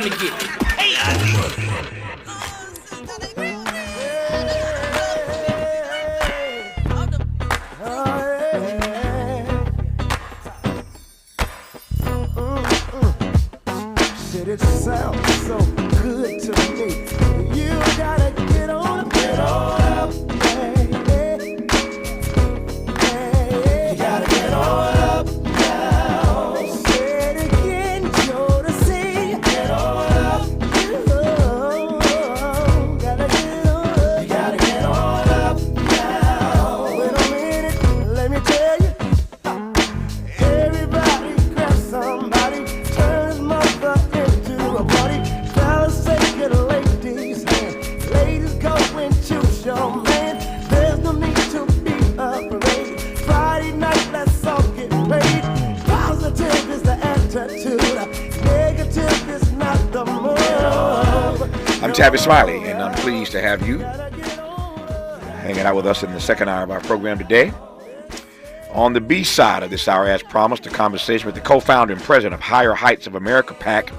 to get paid. It sounds so good to me. You gotta get on up, baby. You gotta get on up now. Say it again, Joe, to see. Get on up. Oh, gotta get on up. You gotta get on up now. Wait a minute, let me tell you. Everybody grab somebody, turn his mother into a party. Fellas, take it ladies' hand. Ladies, go and choose your man. There's no need to be afraid. Friday night, let's all get paid. Positive is the attitude. Negative is not the move. I'm Tavis Smiley, and I'm pleased to have you hanging out with us in the second hour of our program today. On the B side of this hour, as promised, a conversation with the co-founder and president of Higher Heights of America PAC,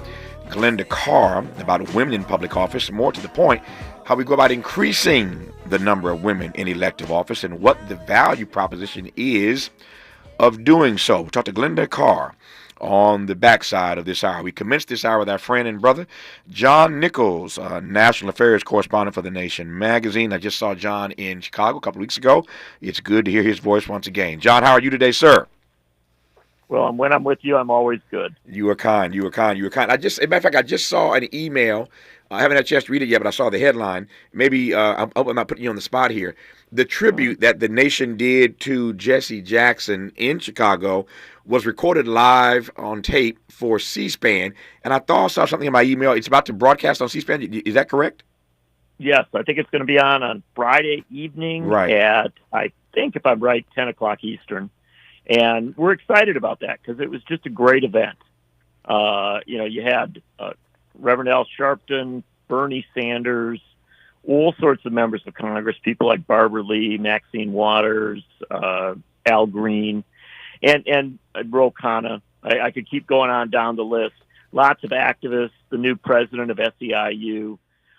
Glenda Carr, about women in public office. More to the point, how we go about increasing the number of women in elective office and what the value proposition is of doing so. We talked to Glenda Carr on the backside of this hour. We commenced this hour with our friend and brother, John Nichols, national affairs correspondent for The Nation magazine. I just saw John in Chicago a couple of weeks ago. It's good to hear his voice once again. John, how are you today, sir? Well, when I'm with you, I'm always good. You are kind. You are kind. You are kind. As a matter of fact, I just saw an email. I haven't had a chance to read it yet, but I saw the headline. Maybe I'm not putting you on the spot here. The tribute that The Nation did to Jesse Jackson in Chicago was recorded live on tape for C-SPAN, and I thought I saw something in my email. It's about to broadcast on C-SPAN. Is that correct? Yes, I think it's going to be on Friday evening at, I think if I'm right, 10 o'clock Eastern. And we're excited about that because it was just a great event. You had Reverend Al Sharpton, Bernie Sanders, all sorts of members of Congress, people like Barbara Lee, Maxine Waters, Al Green, and Ro Khanna. I could keep going on down the list. Lots of activists, the new president of SEIU.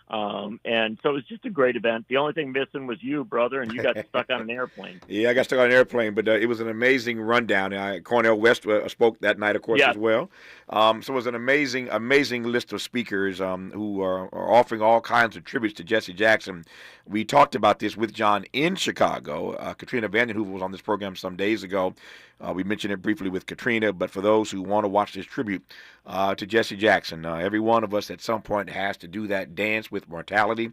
And so it was just a great event. The only thing missing was you, brother, and you got stuck on an airplane. Yeah, I got stuck on an airplane, but it was an amazing rundown. Cornel West spoke that night, of course, as well. So it was an amazing list of speakers who are offering all kinds of tributes to Jesse Jackson. We talked about this with John in Chicago. Katrina Vandenhoover was on this program some days ago. We mentioned it briefly with Katrina, but for those who want to watch this tribute to Jesse Jackson, every one of us at some point has to do that dance with mortality,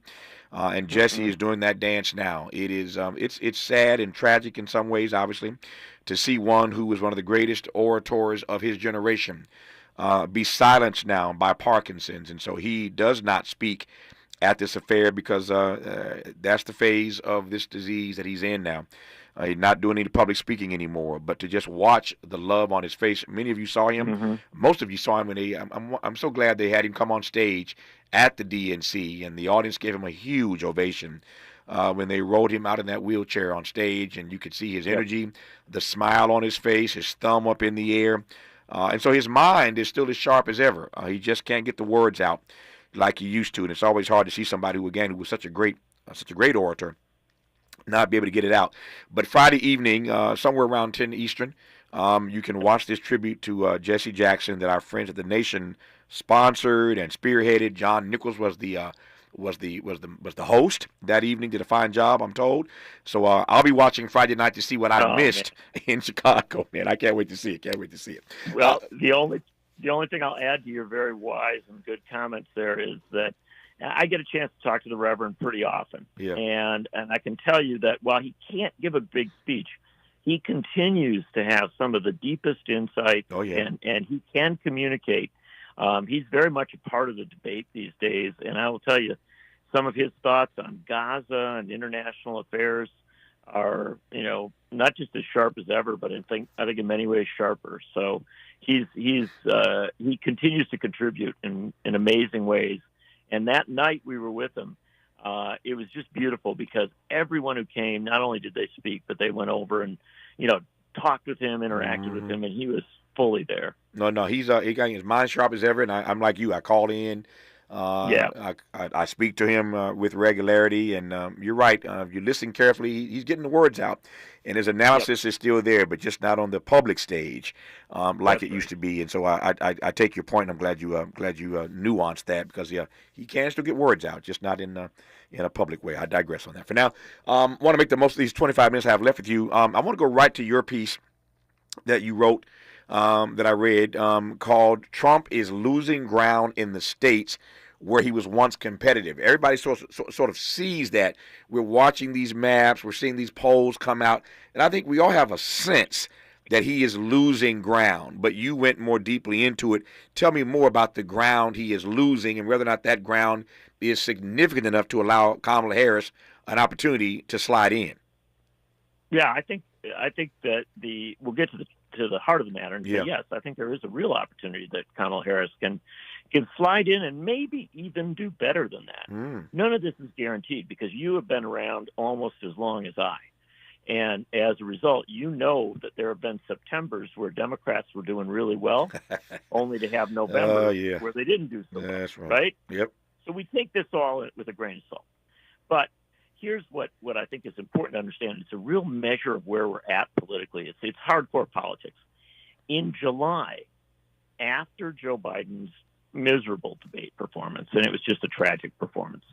and Jesse is doing that dance now. It is it's sad and tragic in some ways, obviously, to see one who was one of the greatest orators of his generation be silenced now by Parkinson's, and so he does not speak at this affair because that's the phase of this disease that he's in now. He's not doing any public speaking anymore, but to just watch the love on his face. Many of you saw him. Mm-hmm. Most of you saw him when I'm so glad they had him come on stage at the DNC, and the audience gave him a huge ovation when they rolled him out in that wheelchair on stage, and you could see his energy, the smile on his face, his thumb up in the air, and so his mind is still as sharp as ever. He just can't get the words out like he used to, and it's always hard to see somebody who was such a great orator not be able to get it out. But Friday evening, somewhere around 10 Eastern, you can watch this tribute to Jesse Jackson that our friends at The Nation sponsored and spearheaded. John Nichols was the host that evening. Did a fine job, I'm told. So I'll be watching Friday night to see what I missed in Chicago. Man, I can't wait to see it. Well, the only thing I'll add to your very wise and good comments there is that I get a chance to talk to the Reverend pretty often. Yeah. And I can tell you that while he can't give a big speech, he continues to have some of the deepest insight, and he can communicate. He's very much a part of the debate these days, and I will tell you, some of his thoughts on Gaza and international affairs are, not just as sharp as ever, but I think in many ways sharper. So he continues to contribute in amazing ways. And that night we were with him. It was just beautiful because everyone who came, not only did they speak, but they went over and, talked with him, interacted with him, and he was fully there. No, he got his mind sharp as ever, and I'm like you. I call in. I speak to him with regularity, and you're right. If you listen carefully, he's getting the words out, and his analysis is still there, but just not on the public stage like it used to be. And so I take your point. And I'm glad you nuanced that, because he can still get words out, just not in a public way. I digress on that. For now, want to make the most of these 25 minutes I have left with you. I want to go right to your piece that you wrote. That I read called "Trump is Losing Ground in the States Where He Was Once Competitive." Everybody sort of sees that. We're watching these maps, we're seeing these polls come out, and I think we all have a sense that he is losing ground. But you went more deeply into it. Tell me more about the ground he is losing, and whether or not that ground is significant enough to allow Kamala Harris an opportunity to slide in. Yeah, I think that we'll get to the heart of the matter and say, yes, I think there is a real opportunity that Kamala Harris can slide in and maybe even do better than that. None of this is guaranteed, because you have been around almost as long as I. And as a result, you know that there have been Septembers where Democrats were doing really well, only to have November where they didn't do so well. That's right? Yep. So we take this all with a grain of salt. But here's what I think is important to understand. It's a real measure of where we're at politically. It's hardcore politics. In July, after Joe Biden's miserable debate performance, and it was just a tragic performance,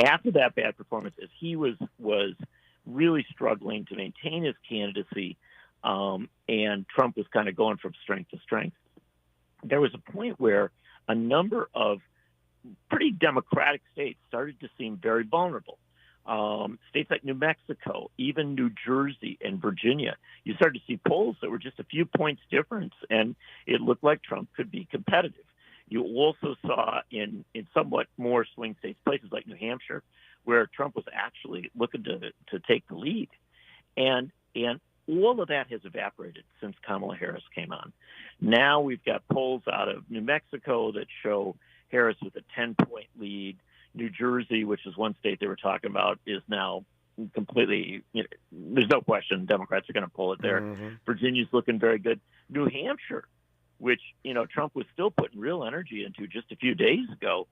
after that bad performance, as he was really struggling to maintain his candidacy, and Trump was kind of going from strength to strength, there was a point where a number of pretty Democratic states started to seem very vulnerable. States like New Mexico, even New Jersey and Virginia, you started to see polls that were just a few points difference, and it looked like Trump could be competitive. You also saw in somewhat more swing states, places like New Hampshire, where Trump was actually looking to take the lead. And all of that has evaporated since Kamala Harris came on. Now we've got polls out of New Mexico that show Harris with a 10-point lead. New Jersey, which is one state they were talking about, is now completely, there's no question Democrats are going to pull it there. Virginia's looking very good. New Hampshire, which, Trump was still putting real energy into just a few days ago.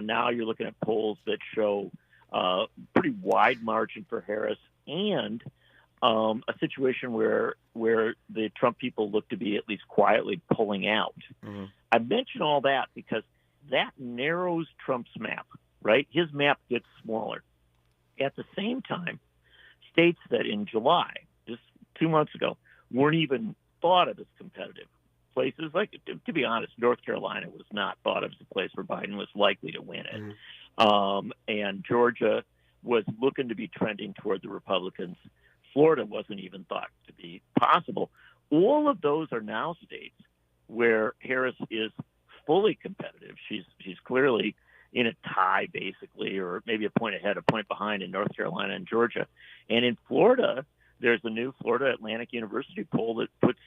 Now you're looking at polls that show pretty wide margin for Harris, and a situation where the Trump people look to be at least quietly pulling out. I mention all that because that narrows Trump's map. Right? His map gets smaller. At the same time, states that in July, just 2 months ago, weren't even thought of as competitive. Places like, to be honest, North Carolina was not thought of as a place where Biden was likely to win it. And Georgia was looking to be trending toward the Republicans. Florida wasn't even thought to be possible. All of those are now states where Harris is fully competitive. She's clearly in a tie, basically, or maybe a point ahead, a point behind in North Carolina and Georgia. And in Florida, there's a new Florida Atlantic University poll that puts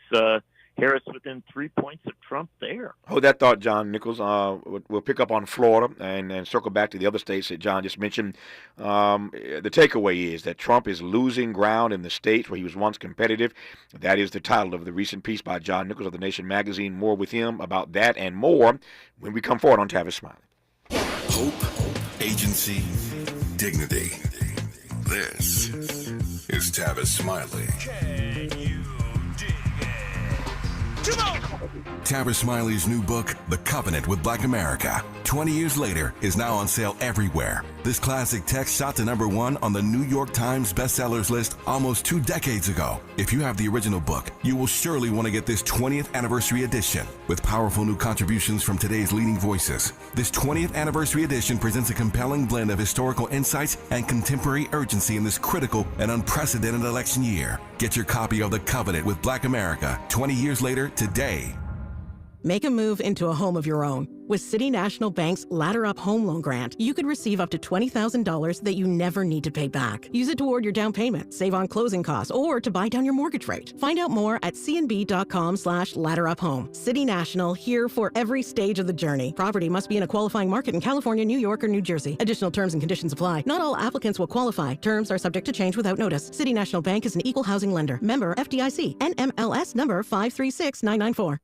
Harris within 3 points of Trump there. Hold that thought, John Nichols. We'll pick up on Florida and circle back to the other states that John just mentioned. The takeaway is that Trump is losing ground in the states where he was once competitive. That is the title of the recent piece by John Nichols of The Nation magazine. More with him about that and more when we come forward on Tavis Smiley. Hope, agency, dignity. This is Tavis Smiley. Can you dig it? Come on! Tavis Smiley's new book, The Covenant with Black America, 20 years later, is now on sale everywhere. This classic text shot to #1 on the New York Times bestsellers list almost 2 decades ago. If you have the original book, you will surely want to get this 20th anniversary edition with powerful new contributions from today's leading voices. This 20th anniversary edition presents a compelling blend of historical insights and contemporary urgency in this critical and unprecedented election year. Get your copy of The Covenant with Black America 20 years later today. Make a move into a home of your own. With City National Bank's Ladder Up Home Loan Grant, you could receive up to $20,000 that you never need to pay back. Use it toward your down payment, save on closing costs, or to buy down your mortgage rate. Find out more at cnb.com/ladderuphome. City National, here for every stage of the journey. Property must be in a qualifying market in California, New York, or New Jersey. Additional terms and conditions apply. Not all applicants will qualify. Terms are subject to change without notice. City National Bank is an equal housing lender. Member FDIC. NMLS number 536994.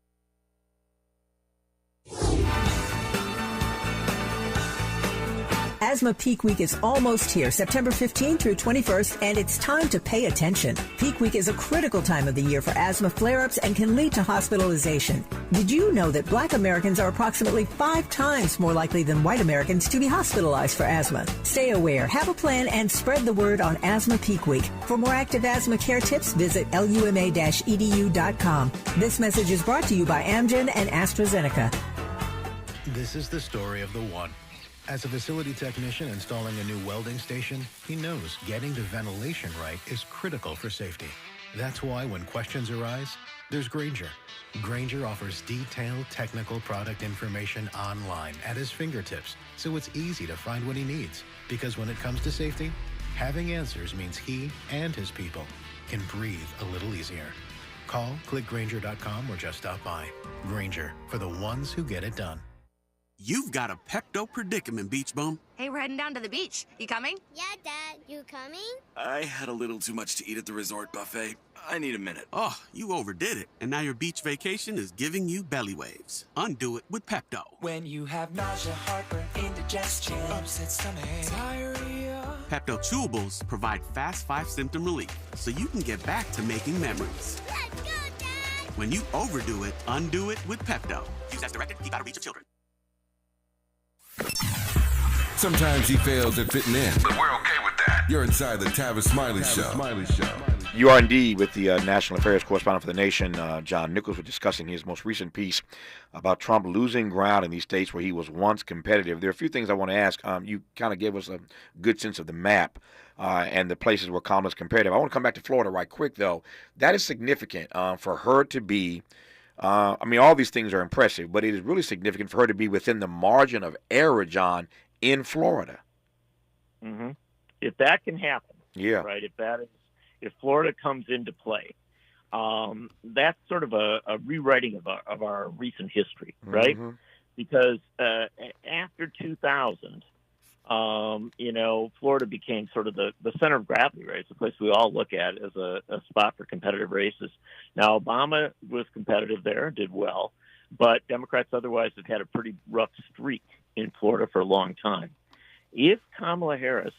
Asthma Peak Week is almost here, September 15th through 21st, and it's time to pay attention. Peak Week is a critical time of the year for asthma flare-ups and can lead to hospitalization. Did you know that Black Americans are approximately 5 times more likely than white Americans to be hospitalized for asthma? Stay aware, have a plan, and spread the word on Asthma Peak Week. For more active asthma care tips, visit luma-edu.com. This message is brought to you by Amgen and AstraZeneca. This is the story of the one. As a facility technician installing a new welding station, he knows getting the ventilation right is critical for safety. That's why when questions arise, there's Grainger. Grainger offers detailed technical product information online at his fingertips, so it's easy to find what he needs. Because when it comes to safety, having answers means he and his people can breathe a little easier. Call, click Grainger.com, or just stop by. Grainger, for the ones who get it done. You've got a pecto predicament, Beach Bum. Hey, we're heading down to the beach. You coming? Yeah, Dad. You coming? I had a little too much to eat at the resort buffet. I need a minute. Oh, you overdid it. And now your beach vacation is giving you belly waves. Undo it with Pepto. When you have nausea, heartburn, indigestion, upset stomach, diarrhea. Pepto Chewables provide fast 5-symptom relief so you can get back to making memories. Let's go, Dad! When you overdo it, undo it with Pepto. Use as directed. Keep out of reach of children. Sometimes he fails at fitting in, but we're okay with that. You're inside the Tavis Smiley Show. You are indeed with the National Affairs Correspondent for the Nation, John Nichols, was discussing his most recent piece about Trump losing ground in these states where he was once competitive. There are a few things I want to ask. You kind of gave us a good sense of the map and the places where Kamala's competitive. I want to come back to Florida right quick, though. That is significant for her to be. All these things are impressive, but it is really significant for her to be within the margin of error, John, in Florida. Mm-hmm. If that can happen, yeah, right. If Florida comes into play, that's sort of a rewriting of our recent history, right? Mm-hmm. Because after 2000, Florida became sort of the center of gravity, right? It's a place we all look at as a spot for competitive races. Now, Obama was competitive there, did well, but Democrats otherwise have had a pretty rough streak in Florida for a long time. If Kamala Harris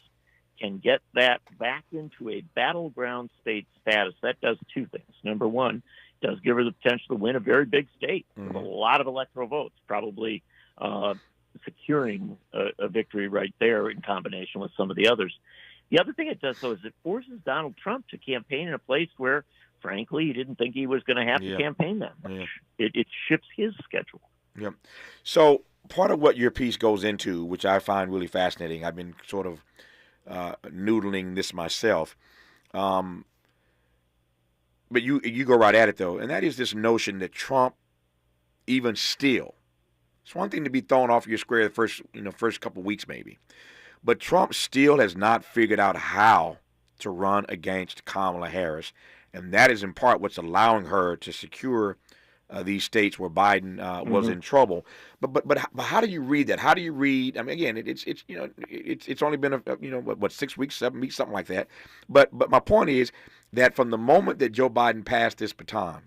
can get that back into a battleground state status, that does two things. Number one, it does give her the potential to win a very big state with a lot of electoral votes, probably securing a victory right there in combination with some of the others. The other thing it does, though, is it forces Donald Trump to campaign in a place where, frankly, he didn't think he was going to have to campaign that much. Yeah. It shifts his schedule. Yeah. So part of what your piece goes into, which I find really fascinating, I've been sort of noodling this myself, but you go right at it, though, and that is this notion that Trump, even still, it's one thing to be thrown off your square the first couple of weeks maybe, but Trump still has not figured out how to run against Kamala Harris, and that is in part what's allowing her to secure these states where Biden was in trouble. But how do you read that? How do you read? I mean, again, it's only been 6 weeks, 7 weeks, something like that. But my point is that from the moment that Joe Biden passed this baton,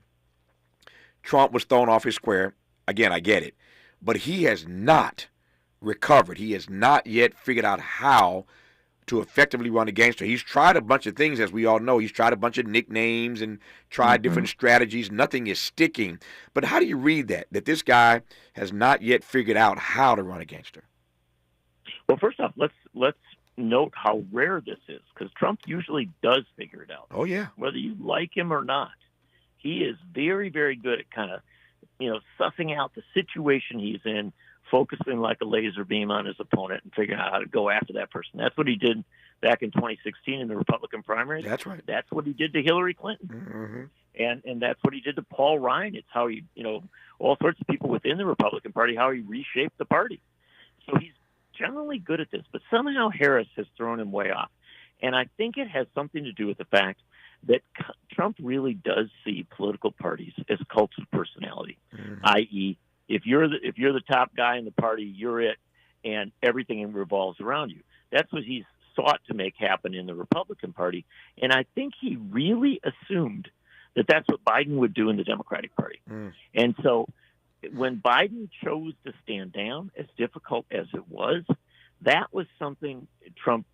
Trump was thrown off his square. Again, I get it, but he has not recovered. He has not yet figured out how to effectively run against her. He's tried a bunch of things, as we all know. He's tried a bunch of nicknames and tried different strategies. Nothing is sticking. But how do you read that this guy has not yet figured out how to run against her? Well, first off, let's note how rare this is, because Trump usually does figure it out. Oh, yeah. Whether you like him or not, he is very, very good at kind of, sussing out the situation he's in, focusing like a laser beam on his opponent and figuring out how to go after that person. That's what he did back in 2016 in the Republican primaries. That's right. That's what he did to Hillary Clinton. Mm-hmm. And that's what he did to Paul Ryan. It's how he, all sorts of people within the Republican Party, how he reshaped the party. So he's generally good at this, but somehow Harris has thrown him way off. And I think it has something to do with the fact that Trump really does see political parties as cults of personality, i.e., if you're the top guy in the party, you're it, and everything revolves around you. That's what he's sought to make happen in the Republican Party, and I think he really assumed that that's what Biden would do in the Democratic Party. And so when Biden chose to stand down, as difficult as it was, that was something Trump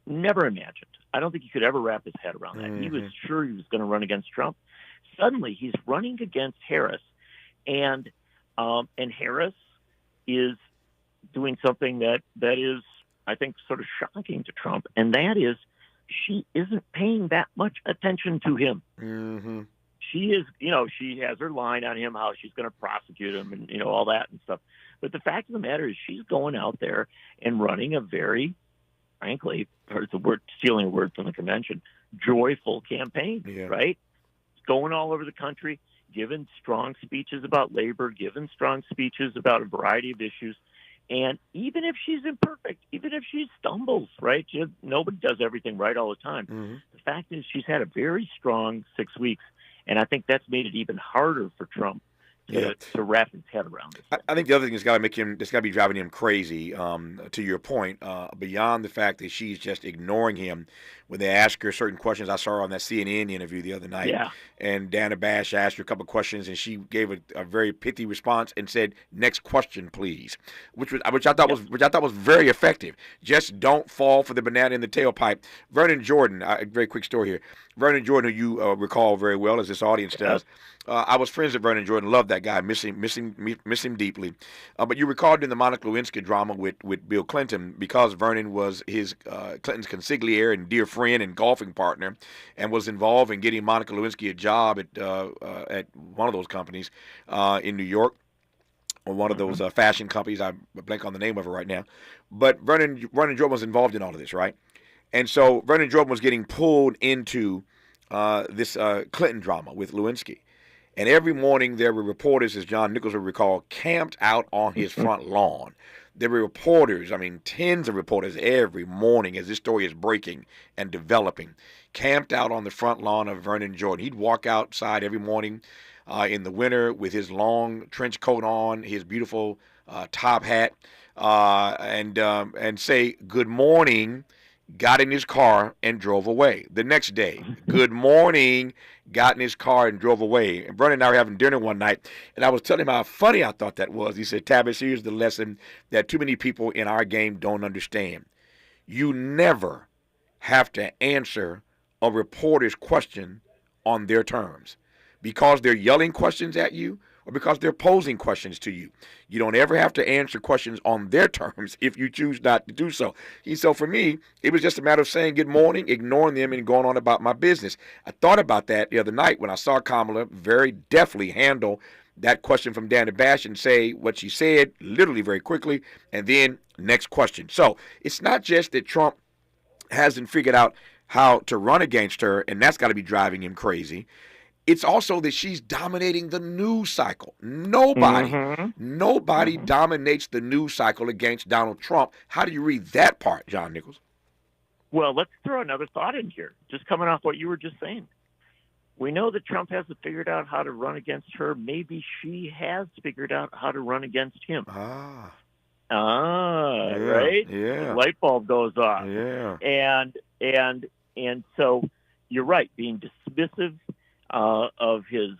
never imagined. I don't think he could ever wrap his head around that. He was sure he was going to run against Trump. Suddenly, he's running against Harris, and Harris is doing something that is, I think, sort of shocking to Trump, and that is she isn't paying that much attention to him. Mm-hmm. She is, she has her line on him, how she's going to prosecute him and, all that and stuff. But the fact of the matter is she's going out there and running a very, frankly, stealing a word from the convention, joyful campaign, right? Going all over the country, giving strong speeches about labor, giving strong speeches about a variety of issues. And even if she's imperfect, even if she stumbles, right? Nobody does everything right all the time. Mm-hmm. The fact is she's had a very strong 6 weeks, and I think that's made it even harder for Trump to wrap his head around this. I think the other thing that's got to be driving him crazy, to your point, beyond the fact that she's just ignoring him when they ask her certain questions. I saw her on that CNN interview the other night, and Dana Bash asked her a couple of questions, and she gave a very pithy response and said, "Next question, please," which I thought was very effective. Just don't fall for the banana in the tailpipe. Vernon Jordan, a very quick story here. Vernon Jordan, who you recall very well, as this audience does. I was friends with Vernon Jordan. Loved that guy. Miss him deeply. But you recall during the Monica Lewinsky drama with Bill Clinton, because Vernon was his Clinton's consigliere and dear friend and golfing partner, and was involved in getting Monica Lewinsky a job at one of those companies in New York, or one of those fashion companies. I blank on the name of it right now. But Vernon Jordan was involved in all of this, right? And so Vernon Jordan was getting pulled into this Clinton drama with Lewinsky. And every morning there were reporters, as John Nichols would recall, camped out on his front lawn. There were reporters, tens of reporters every morning as this story is breaking and developing, camped out on the front lawn of Vernon Jordan. He'd walk outside every morning in the winter with his long trench coat on, his beautiful top hat, and say, "Good morning," got in his car and drove away. The next day, "Good morning," got in his car and drove away. And Vernon and I were having dinner one night, and I was telling him how funny I thought that was. He said, "Tavis, here's the lesson that too many people in our game don't understand. You never have to answer a reporter's question on their terms, because they're yelling questions at you or because they're posing questions to you. You don't ever have to answer questions on their terms if you choose not to do so." So for me, it was just a matter of saying good morning, ignoring them, and going on about my business. I thought about that the other night when I saw Kamala very deftly handle that question from Dana Bash and say what she said, literally very quickly, and then next question. So it's not just that Trump hasn't figured out how to run against her, and that's got to be driving him crazy. It's also that she's dominating the news cycle. Nobody dominates the news cycle against Donald Trump. How do you read that part, John Nichols? Well, let's throw another thought in here, just coming off what you were just saying. We know that Trump hasn't figured out how to run against her. Maybe she has figured out how to run against him. Right? Yeah. The light bulb goes off. Yeah. And so you're right, being dismissive of his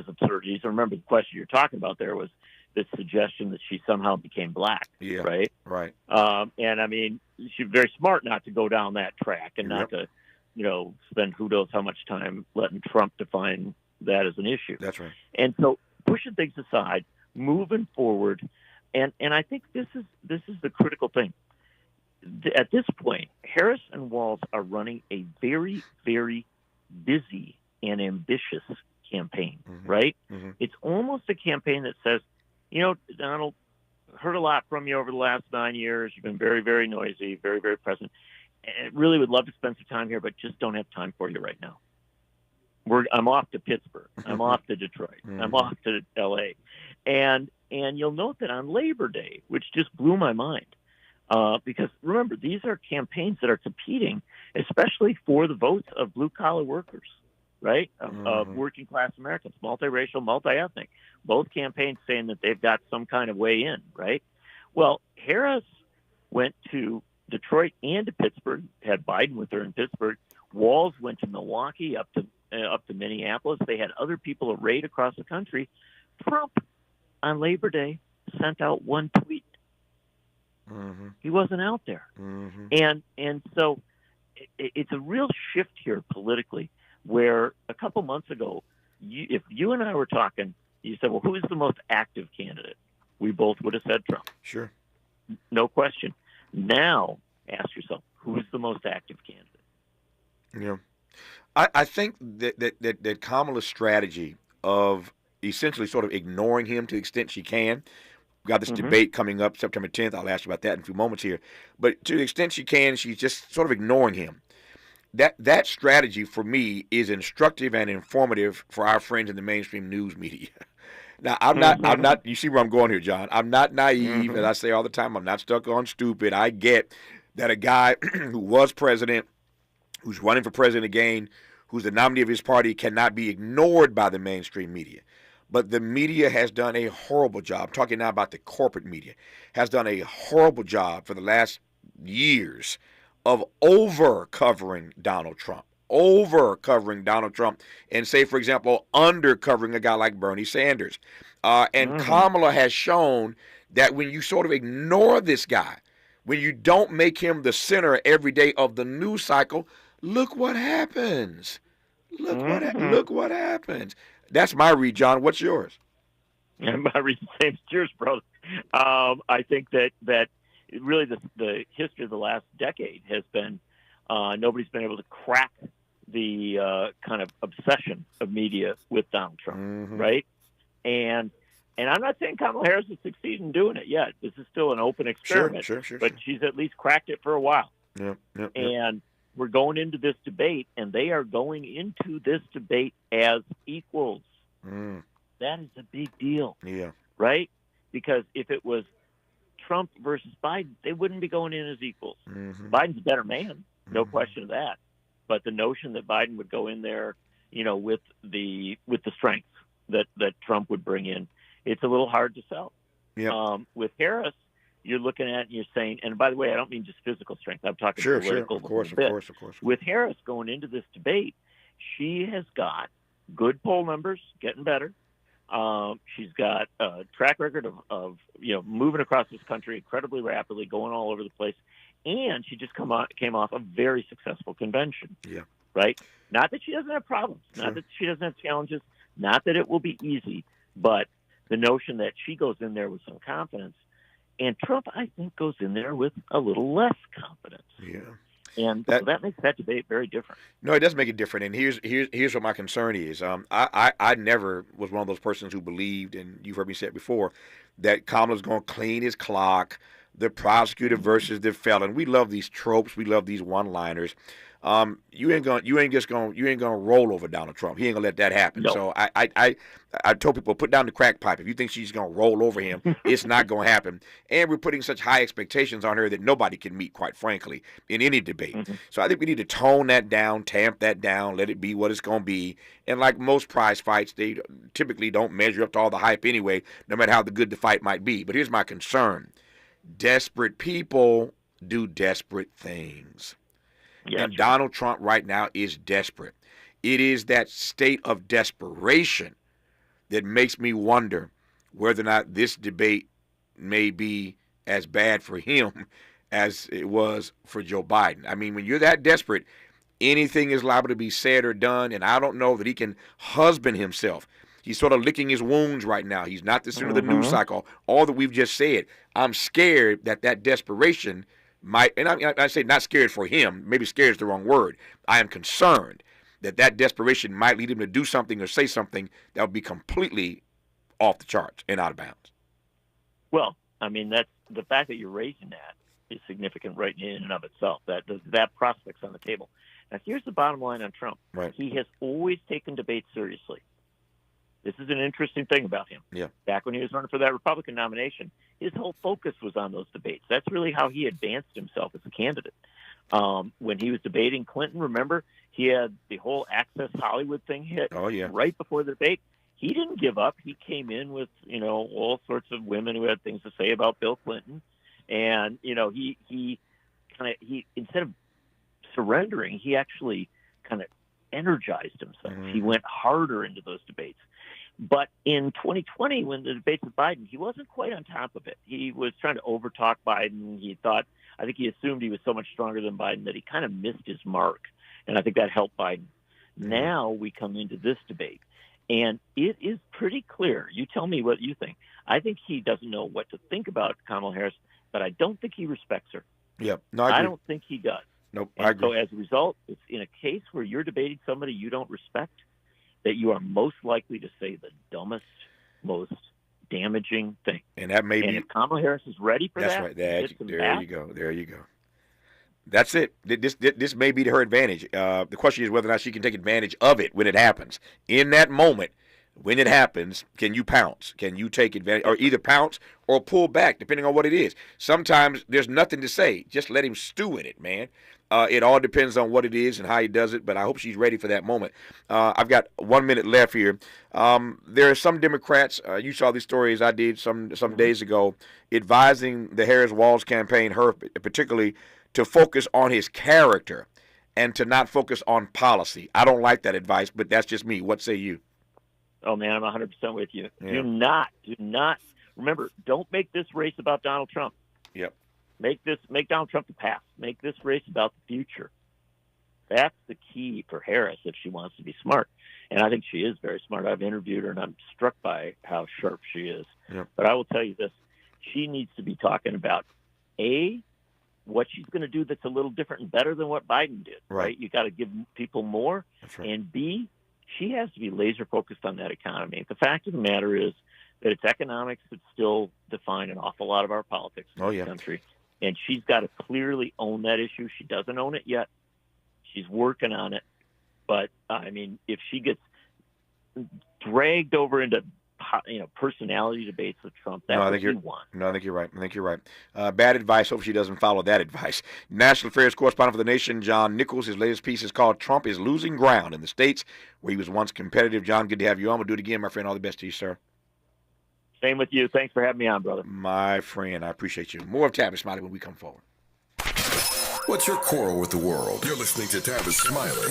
absurdities. And remember, the question you're talking about there was this suggestion that she somehow became black, right? Right. And she's very smart not to go down that track and not to, spend who knows how much time letting Trump define that as an issue. That's right. And so pushing things aside, moving forward, and I think this is the critical thing. At this point, Harris and Walz are running a very, very busy and ambitious campaign, right? It's almost a campaign that says, Donald, heard a lot from you over the last 9 years. You've been very, very noisy, very, very present. And really would love to spend some time here, but just don't have time for you right now. I'm off to Pittsburgh. I'm off to Detroit. I'm off to L.A. And you'll note that on Labor Day, which just blew my mind, because remember, these are campaigns that are competing, especially for the votes of blue-collar workers, right, of working-class Americans, multiracial, multi-ethnic, both campaigns saying that they've got some kind of way in, right? Well, Harris went to Detroit and to Pittsburgh, had Biden with her in Pittsburgh. Walz went to Milwaukee, up to Minneapolis. They had other people arrayed across the country. Trump, on Labor Day, sent out one tweet. He wasn't out there. And so it's a real shift here politically, where a couple months ago, if you and I were talking, you said, well, who is the most active candidate? We both would have said Trump. Sure. No question. Now, ask yourself, who's the most active candidate? Yeah. I think that Kamala's strategy of essentially sort of ignoring him to the extent she can. We've got this debate coming up September 10th. I'll ask you about that in a few moments here. But to the extent she can, she's just sort of ignoring him. That strategy for me is instructive and informative for our friends in the mainstream news media. Now, I'm not, you see where I'm going here, John. I'm not naive, as I say all the time. I'm not stuck on stupid. I get that a guy who was president, who's running for president again, who's the nominee of his party, cannot be ignored by the mainstream media. But the media has done a horrible job. I'm talking now about the corporate media, has done a horrible job for the last years of over-covering Donald Trump. And say, for example, under-covering a guy like Bernie Sanders. And Kamala has shown that when you sort of ignore this guy, when you don't make him the center every day of the news cycle, look what happens. Look what happens. That's my read, John. What's yours? Yeah, my read the same as yours, brother. I think that really the history of the last decade has been nobody's been able to crack the kind of obsession of media with Donald Trump, right? And I'm not saying Kamala Harris has succeeded in doing it yet. This is still an open experiment, Sure. but she's at least cracked it for a while. Yep. And we're going into this debate, and they are going into this debate as equals. That is a big deal, right? Because if it was Trump versus Biden, they wouldn't be going in as equals. Biden's a better man, no question of that. But the notion that Biden would go in there, with the strength that Trump would bring in, it's a little hard to sell. With Harris, you're looking at and you're saying, and by the way, I don't mean just physical strength. I'm talking political. Of course. With Harris going into this debate, she has got good poll numbers, getting better. She's got a track record of moving across this country incredibly rapidly, going all over the place, and she just came off a very successful convention. Right. Not that she doesn't have problems, not that she doesn't have challenges, not that it will be easy, but the notion that she goes in there with some confidence, and Trump, I think, goes in there with a little less confidence. And so that makes that debate very different. No, it does make it different. And here's what my concern is. I never was one of those persons who believed, and you've heard me say it before, that Kamala's going to clean his clock, the prosecutor versus the felon. We love these tropes. We love these one-liners. You ain't gonna roll over Donald Trump. He ain't gonna let that happen. No. So I told people, put down the crack pipe. If you think she's gonna roll over him, it's not gonna happen. And we're putting such high expectations on her that nobody can meet, quite frankly, in any debate. So I think we need to tone that down, tamp that down, let it be what it's gonna be. And like most prize fights, they typically don't measure up to all the hype anyway, no matter how good the fight might be. But here's my concern: desperate people do desperate things. And Donald Trump right now is desperate. It is that state of desperation that makes me wonder whether or not this debate may be as bad for him as it was for Joe Biden. I mean, when you're that desperate, anything is liable to be said or done, and I don't know that he can husband himself. He's sort of licking his wounds right now. He's not the center of the news cycle. All that we've just said. I'm scared that desperation might, and I say not scared for him, maybe scared is the wrong word. I am concerned that desperation might lead him to do something or say something that would be completely off the charts and out of bounds. Well, I mean, that's the fact that you're raising that is significant right in and of itself. That prospect's on the table. Now, here's the bottom line on Trump. Right. He has always taken debate seriously. This is an interesting thing about him. Back when he was running for that Republican nomination, his whole focus was on those debates. That's really how he advanced himself as a candidate. When he was debating Clinton, remember, he had the whole Access Hollywood thing hit right before the debate. He didn't give up. He came in with, all sorts of women who had things to say about Bill Clinton. And, he instead of surrendering, he actually kind of energized himself. He went harder into those debates. But in 2020, when the debates with Biden, he wasn't quite on top of it. He was trying to overtalk Biden. I think he assumed he was so much stronger than Biden that he kind of missed his mark. And I think that helped Biden. Now we come into this debate, and it is pretty clear. You tell me what you think. I think he doesn't know what to think about Kamala Harris, but I don't think he respects her. Yep. No, I don't think he does. Nope, and I agree. So as a result, it's in a case where you're debating somebody you don't respect, that you are most likely to say the dumbest, most damaging thing. And that may be. If Kamala Harris is ready for that's that, right. There you go. There you go. That's it. This may be to her advantage. The question is whether or not she can take advantage of it when it happens. In that moment, when it happens, can you pounce? Can you take advantage, or either pounce or pull back, depending on what it is? Sometimes there's nothing to say. Just let him stew in it, man. It all depends on what it is and how he does it, but I hope she's ready for that moment. I've got 1 minute left here. There are some Democrats, you saw these stories I did some days ago, advising the Harris-Walz campaign, her particularly, to focus on his character and to not focus on policy. I don't like that advice, but that's just me. What say you? Oh, man, I'm 100% with you. Yeah. Do not. Remember, don't make this race about Donald Trump. Yep. Make Donald Trump the past. Make this race about the future. That's the key for Harris if she wants to be smart. And I think she is very smart. I've interviewed her, and I'm struck by how sharp she is. Yep. But I will tell you this. She needs to be talking about, A, what she's going to do that's a little different and better than what Biden did, right? You got to give people more. That's right. And B, she has to be laser focused on that economy. The fact of the matter is that it's economics that still define an awful lot of our politics in this country. And she's got to clearly own that issue. She doesn't own it yet. She's working on it. But, I mean, if she gets dragged over into personality debates with Trump, that's what you want. No, I think you're right. Bad advice. Hope she doesn't follow that advice. National Affairs correspondent for The Nation, John Nichols. His latest piece is called "Trump is Losing Ground in the States Where He Was Once Competitive." John, good to have you on. We'll do it again, my friend. All the best to you, sir. Same with you. Thanks for having me on, brother. My friend, I appreciate you. More of Tavis Smiley when we come forward. What's your quarrel with the world? You're listening to Tavis Smiley.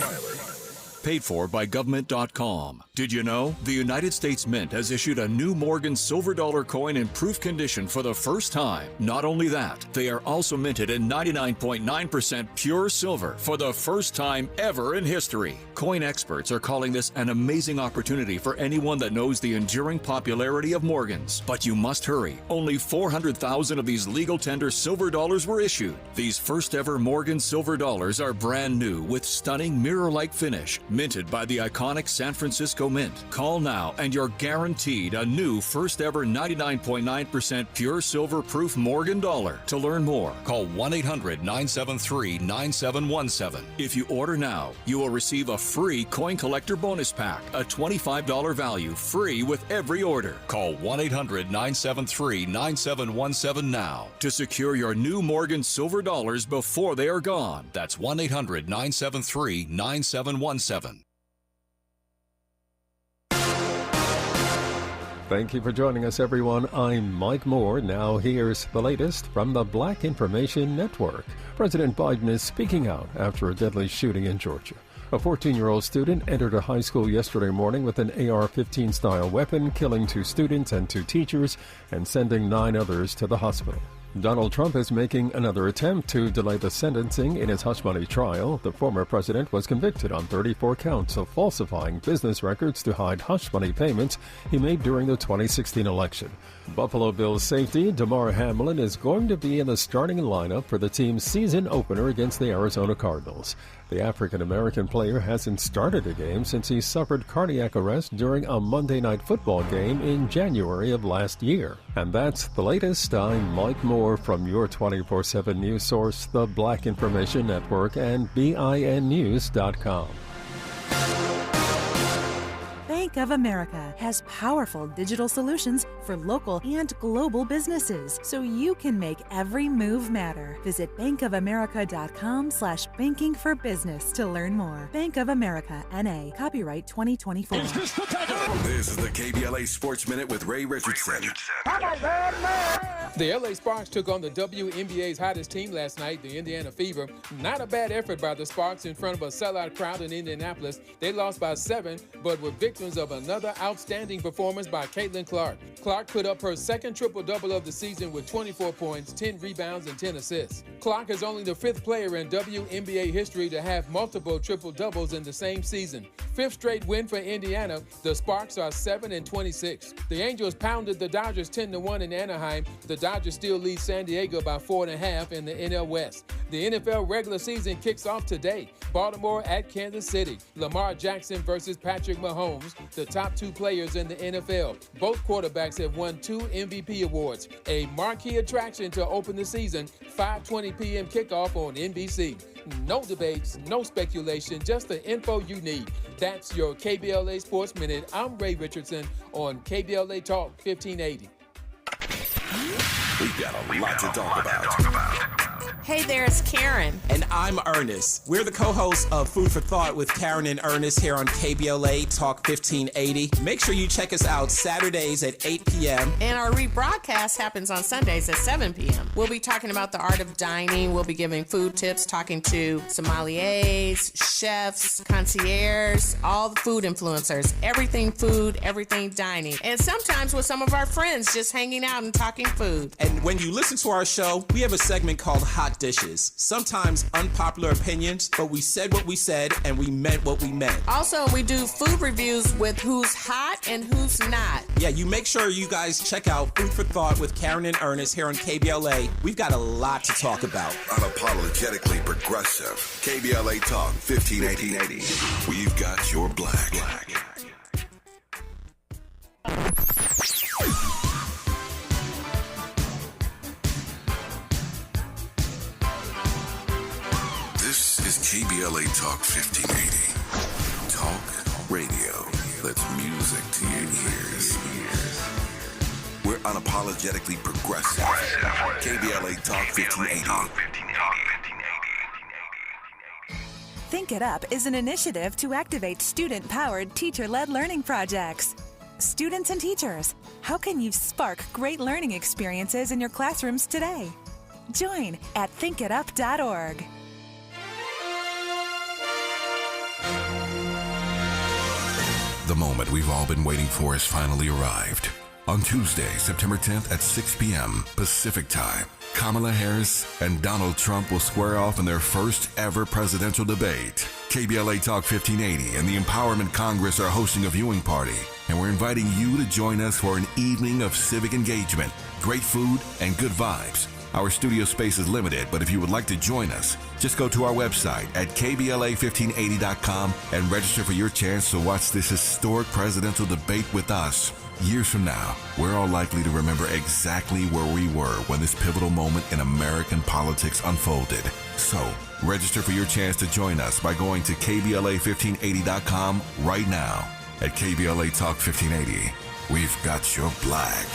Paid for by government.com. Did you know? The United States Mint has issued a new Morgan silver dollar coin in proof condition for the first time. Not only that, they are also minted in 99.9% pure silver for the first time ever in history. Coin experts are calling this an amazing opportunity for anyone that knows the enduring popularity of Morgans. But you must hurry. Only 400,000 of these legal tender silver dollars were issued. These first ever Morgan silver dollars are brand new with stunning mirror-like finish, minted by the iconic San Francisco Mint. Call now and you're guaranteed a new first ever 99.9% pure silver proof Morgan dollar. To learn more, call 1-800-973-9717. If you order now, you will receive a free coin collector bonus pack, a $25 value, free with every order. Call 1-800-973-9717 now to secure your new Morgan silver dollars before they are gone. That's 1-800-973-9717. Thank you for joining us, everyone. I'm Mike Moore. Now here's the latest from the Black Information Network. President Biden is speaking out after a deadly shooting in Georgia. A 14-year-old student entered a high school yesterday morning with an AR-15 style weapon, killing 2 students and 2 teachers and sending 9 others to the hospital. Donald Trump is making another attempt to delay the sentencing in his hush money trial. The former president was convicted on 34 counts of falsifying business records to hide hush money payments he made during the 2016 election. Buffalo Bills safety Damar Hamlin is going to be in the starting lineup for the team's season opener against the Arizona Cardinals. The African-American player hasn't started a game since he suffered cardiac arrest during a Monday Night Football game in January of last year. And that's the latest. I'm Mike Moore from your 24/7 news source, the Black Information Network, and BINnews.com. Bank of America has powerful digital solutions for local and global businesses, so you can make every move matter. Visit bankofamerica.com/banking for business to learn more. Bank of America, N.A., copyright 2024. This is the KBLA Sports Minute with Ray Richardson. The LA Sparks took on the WNBA's hottest team last night, the Indiana Fever. Not a bad effort by the Sparks in front of a sellout crowd in Indianapolis. They lost by 7, but were victims of of another outstanding performance by Caitlin Clark. Clark put up her second triple-double of the season with 24 points, 10 rebounds, and 10 assists. Clark is only the fifth player in WNBA history to have multiple triple-doubles in the same season. Fifth straight win for Indiana. The Sparks are 7-26. The Angels pounded the Dodgers 10-1 in Anaheim. The Dodgers still lead San Diego by 4.5 in the NL West. The NFL regular season kicks off today. Baltimore at Kansas City. Lamar Jackson versus Patrick Mahomes, the top two players in the NFL. Both quarterbacks have won 2 MVP awards. A marquee attraction to open the season, 5:20 p.m. kickoff on NBC. No debates, no speculation, just the info you need. That's your KBLA Sports Minute. I'm Ray Richardson on KBLA Talk 1580. We've got a lot to talk about. Hey there, it's Karen. And I'm Ernest. We're the co-hosts of Food for Thought with Karen and Ernest here on KBLA Talk 1580. Make sure you check us out Saturdays at 8 p.m. And our rebroadcast happens on Sundays at 7 p.m. We'll be talking about the art of dining. We'll be giving food tips, talking to sommeliers, chefs, concierges, all the food influencers. Everything food, everything dining. And sometimes with some of our friends just hanging out and talking food. And when you listen to our show, we have a segment called Hot Dishes. Sometimes unpopular opinions, but we said what we said and we meant what we meant. Also, we do food reviews with who's hot and who's not. Yeah, you make sure you guys check out Food for Thought with Karen and Ernest here on KBLA. We've got a lot to talk about. Unapologetically progressive. KBLA Talk 1580. We've got your black. This is KBLA Talk 1580. Talk radio that's music to your ears. We're unapologetically progressive. KBLA Talk 1580. Think It Up is an initiative to activate student-powered, teacher-led learning projects. Students and teachers, how can you spark great learning experiences in your classrooms today? Join at thinkitup.org. The moment we've all been waiting for has finally arrived. On Tuesday, September 10th at 6 p.m. Pacific Time, Kamala Harris and Donald Trump will square off in their first ever presidential debate. KBLA Talk 1580 and the Empowerment Congress are hosting a viewing party, and we're inviting you to join us for an evening of civic engagement, great food, and good vibes. Our studio space is limited, but if you would like to join us, just go to our website at KBLA1580.com and register for your chance to watch this historic presidential debate with us. Years from now, we're all likely to remember exactly where we were when this pivotal moment in American politics unfolded. So, register for your chance to join us by going to KBLA1580.com right now. At KBLA Talk 1580, we've got your black.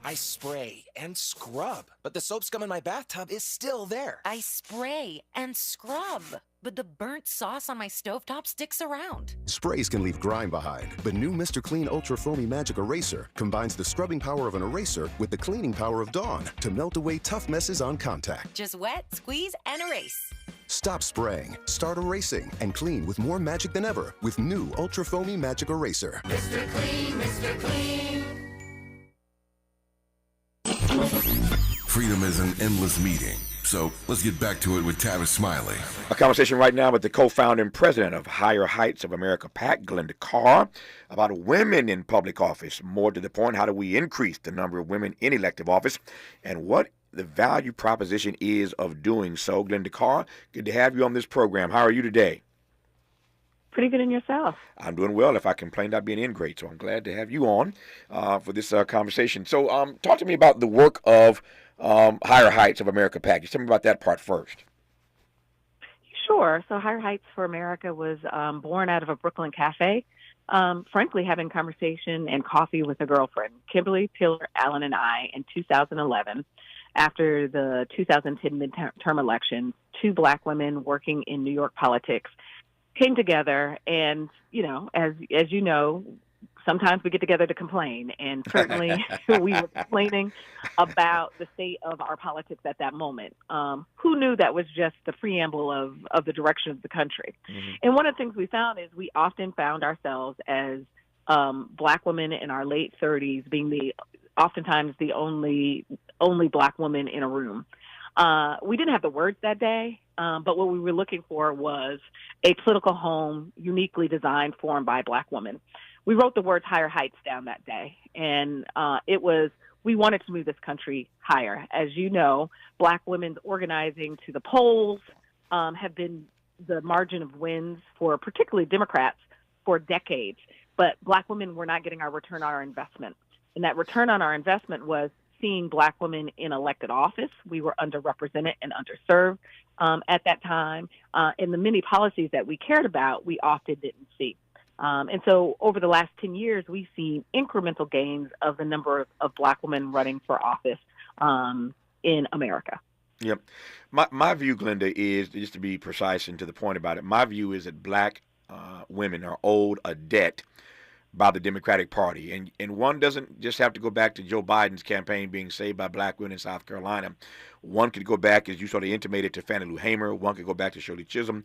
I spray and scrub, but the soap scum in my bathtub is still there. I spray and scrub, but the burnt sauce on my stovetop sticks around. Sprays can leave grime behind, but new Mr. Clean Ultra Foamy Magic Eraser combines the scrubbing power of an eraser with the cleaning power of Dawn to melt away tough messes on contact. Just wet, squeeze, and erase. Stop spraying, start erasing, and clean with more magic than ever with new Ultra Foamy Magic Eraser. Mr. Clean, Mr. Clean. Freedom is an endless meeting. So let's get back to it with Tavis Smiley. A conversation right now with the co-founder and president of Higher Heights of America PAC, Glenda Carr, about women in public office. More to the point, how do we increase the number of women in elective office, and what the value proposition is of doing so. Glenda Carr, good to have you on this program. How are you today? Pretty good in yourself. I'm doing well. If I complained, I'd be an ingrate. So I'm glad to have you on for this conversation. So talk to me about the work of Higher Heights of America PAC. Just tell me about that part first. Sure. So Higher Heights for America was born out of a Brooklyn cafe, frankly, having conversation and coffee with a girlfriend, Kimberly, Pillar, Allen, and I, in 2011. After the 2010 midterm elections, two black women working in New York politics came together and, you know, as you know, sometimes we get together to complain, and certainly we were complaining about the state of our politics at that moment. Who knew that was just the preamble of the direction of the country? Mm-hmm. And one of the things we found is we often found ourselves as Black women in our late 30s being oftentimes the only Black woman in a room. We didn't have the words that day, but what we were looking for was a political home uniquely designed, formed by Black women. We wrote the words higher heights down that day, and we wanted to move this country higher. As you know, Black women's organizing to the polls have been the margin of wins for particularly Democrats for decades, but Black women were not getting our return on our investment. And that return on our investment was seeing Black women in elected office. We were underrepresented and underserved at that time. And the many policies that we cared about, we often didn't see. And so over the last 10 years, we've seen incremental gains of the number of Black women running for office in America. Yep. My view, Glenda, is, just to be precise and to the point about it, my view is that Black women are owed a debt by the Democratic Party. And one doesn't just have to go back to Joe Biden's campaign being saved by Black women in South Carolina. One could go back, as you sort of intimated, to Fannie Lou Hamer. One could go back to Shirley Chisholm,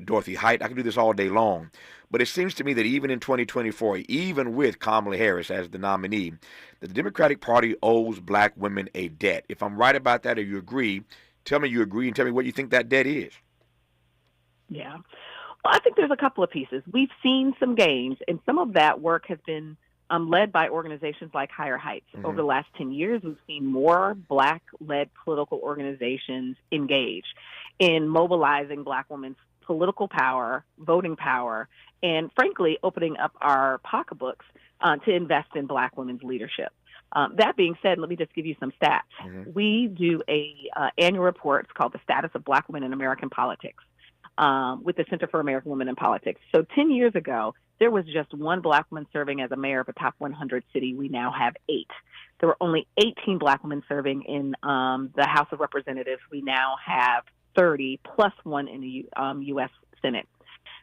Dorothy Height. I could do this all day long. But it seems to me that even in 2024, even with Kamala Harris as the nominee, the Democratic Party owes Black women a debt. If I'm right about that or you agree, tell me you agree and tell me what you think that debt is. Yeah. Well, I think there's a couple of pieces. We've seen some gains, and some of that work has been led by organizations like Higher Heights. Mm-hmm. Over the last 10 years, we've seen more Black-led political organizations engage in mobilizing Black women's political power, voting power, and frankly, opening up our pocketbooks to invest in Black women's leadership. That being said, let me just give you some stats. Mm-hmm. We do a annual report. It's called The Status of Black Women in American Politics. With the Center for American Women in Politics. So 10 years ago, there was just one Black woman serving as a mayor of a top 100 city. We now have 8. There were only 18 Black women serving in the House of Representatives. We now have 30 plus 1 in the U.S. Senate.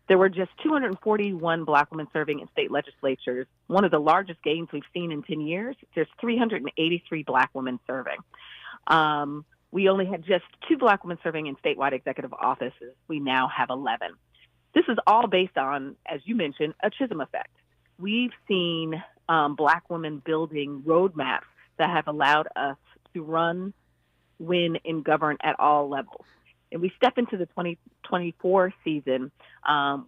There were just 241 Black women serving in state legislatures. One of the largest gains we've seen in 10 years. There's 383 Black women serving. We only had just 2 Black women serving in statewide executive offices. We now have 11. This is all based on, as you mentioned, a Chisholm effect. We've seen Black women building roadmaps that have allowed us to run, win, and govern at all levels. And we step into the 2024 season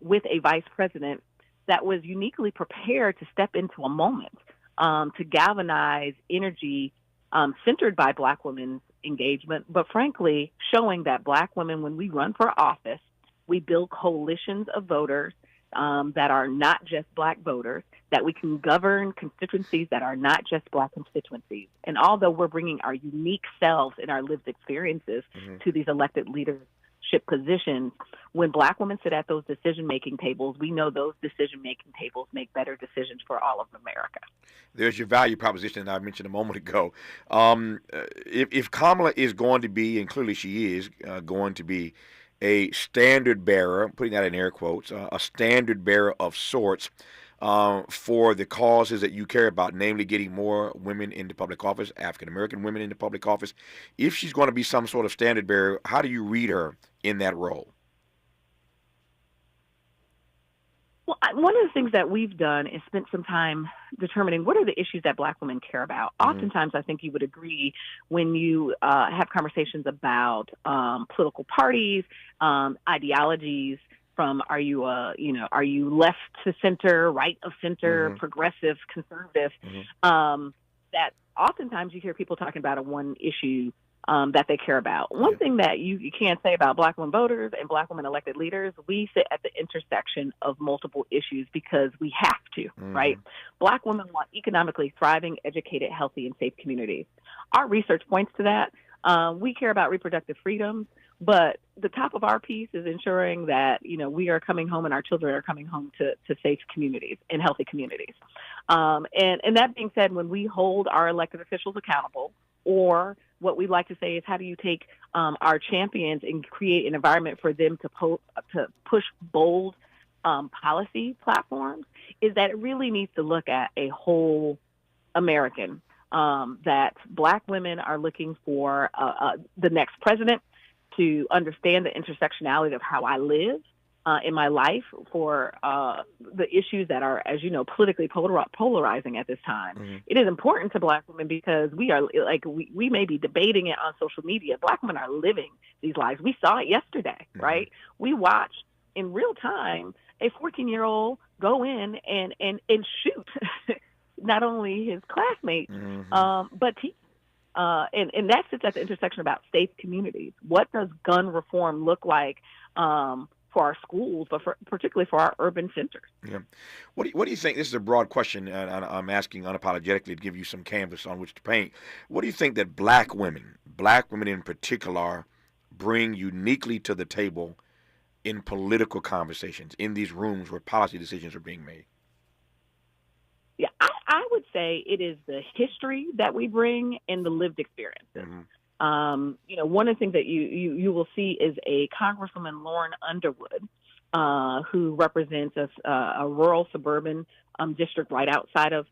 with a vice president that was uniquely prepared to step into a moment to galvanize energy centered by Black women's engagement, but frankly, showing that Black women, when we run for office, we build coalitions of voters that are not just Black voters, that we can govern constituencies that are not just Black constituencies. And although we're bringing our unique selves and our lived experiences to these elected leadership positions, when Black women sit at those decision-making tables, we know those decision-making tables make better decisions for all of America. There's your value proposition that I mentioned a moment ago. If Kamala is going to be, and clearly she is going to be, a standard bearer, putting that in air quotes, a standard bearer of sorts for the causes that you care about, namely getting more women into public office, African-American women into public office. If she's going to be some sort of standard bearer, how do you read her in that role? Well, one of the things that we've done is spent some time determining what are the issues that Black women care about. Mm-hmm. Oftentimes, I think you would agree when you have conversations about political parties, ideologies, from are you left to center, right of center, mm-hmm. progressive, conservative, mm-hmm. That oftentimes you hear people talking about a one issue that they care about. One thing that you can't say about Black women voters and Black women elected leaders, we sit at the intersection of multiple issues because we have to, mm-hmm. right? Black women want economically thriving, educated, healthy, and safe communities. Our research points to that. We care about reproductive freedoms, but the top of our piece is ensuring that, we are coming home and our children are coming home to safe communities and healthy communities. And that being said, when we hold our elected officials accountable, or what we like to say is how do you take our champions and create an environment for them to push bold policy platforms is that it really needs to look at a whole American, that Black women are looking for the next president to understand the intersectionality of how I live in my life, for the issues that are, as you know, politically polarizing at this time. Mm-hmm. It is important to Black women because we are, like, we may be debating it on social media. Black women are living these lives. We saw it yesterday, mm-hmm. right? We watched in real time a 14-year-old go in and shoot not only his classmates, mm-hmm. But teachers. And that sits at the intersection about states, communities. What does gun reform look like for our schools, but particularly for our urban centers? Yeah. What do you think? This is a broad question, and I'm asking unapologetically to give you some canvas on which to paint. What do you think that Black women in particular, bring uniquely to the table in political conversations, in these rooms where policy decisions are being made? Yeah, I would say it is the history that we bring and the lived experiences. Mm-hmm. One of the things that you will see is a Congresswoman, Lauren Underwood, who represents a rural suburban district right outside of